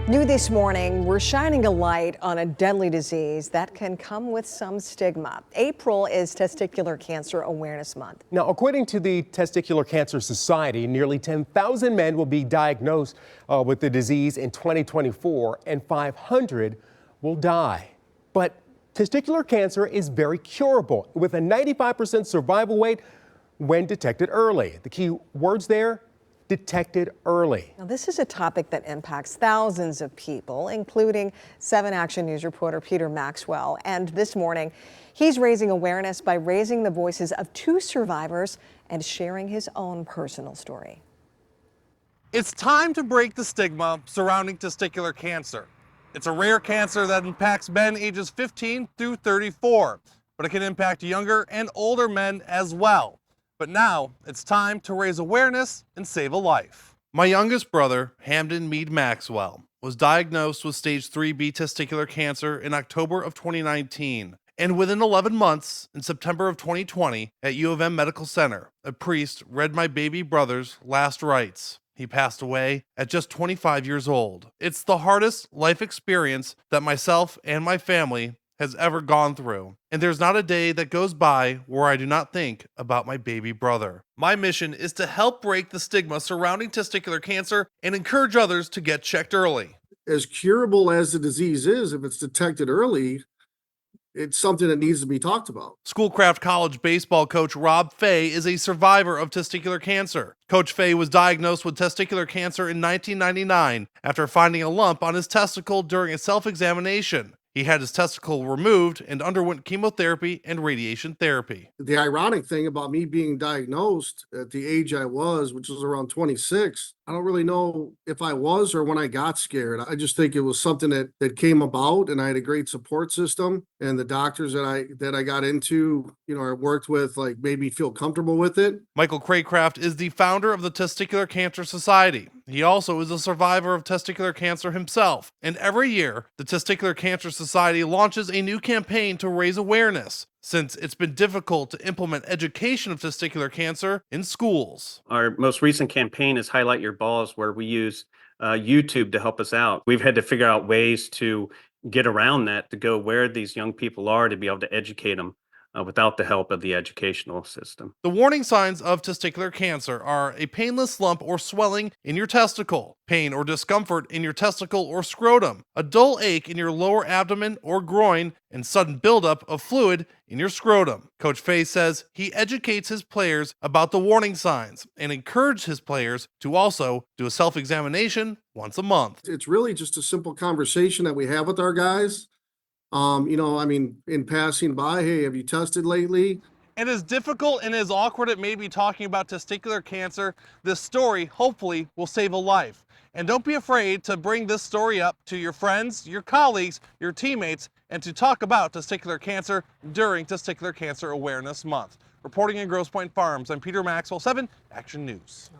New this morning, we're shining a light on a deadly disease that can come with some stigma. April is Testicular Cancer Awareness Month. Now, according to the Testicular Cancer Society, nearly 10,000 men will be diagnosed with the disease in 2024, and 500 will die. But testicular cancer is very curable, with a 95% survival rate when detected early. The key words there: detected early. Now, this is a topic that impacts thousands of people, including 7 Action News reporter Peter Maxwell. And this morning, he's raising awareness by raising the voices of 2 survivors and sharing his own personal story. It's time to break the stigma surrounding testicular cancer. It's a rare cancer that impacts men ages 15 through 34, but it can impact younger and older men as well. But now it's time to raise awareness and save a life. My youngest brother, Hamden Mead Maxwell, was diagnosed with stage 3B testicular cancer in October of 2019. And within 11 months, in September of 2020, at U of M Medical Center, a priest read my baby brother's last rites. He passed away at just 25 years old. It's the hardest life experience that myself and my family has ever gone through, and there's not a day that goes by where I do not think about my baby brother. My mission is to help break the stigma surrounding testicular cancer and encourage others to get checked early. As curable as the disease is, if it's detected early, it's something that needs to be talked about. Schoolcraft College baseball coach Rob Fay is a survivor of testicular cancer. Coach Fay was diagnosed with testicular cancer in 1999 after finding a lump on his testicle during a self-examination. He had his testicle removed and underwent chemotherapy and radiation therapy. The ironic thing about me being diagnosed at the age I was, which was around 26, I don't really know if I was or when I got scared. I just think it was something that came about, and I had a great support system, and the doctors that I got into, I worked with, made me feel comfortable with it. Michael Craycraft is the founder of the Testicular Cancer Society. He also is a survivor of testicular cancer himself. And every year, the Testicular Cancer Society launches a new campaign to raise awareness, since it's been difficult to implement education of testicular cancer in schools. Our most recent campaign is Highlight Your Balls, where we use YouTube to help us out. We've had to figure out ways to get around that, to go where these young people are, to be able to educate them without the help of the educational system. The warning signs of testicular cancer are a painless lump or swelling in your testicle, pain or discomfort in your testicle or scrotum, a dull ache in your lower abdomen or groin, and sudden buildup of fluid in your scrotum. Coach Fay says he educates his players about the warning signs and encourages his players to also do a self-examination once a month. It's really just a simple conversation that we have with our guys. In passing by, hey, have you tested lately? And as difficult and as awkward it may be talking about testicular cancer, this story hopefully will save a life. And don't be afraid to bring this story up to your friends, your colleagues, your teammates, and to talk about testicular cancer during Testicular Cancer Awareness Month. Reporting in Grosse Pointe Farms, I'm Peter Maxwell, 7 Action News.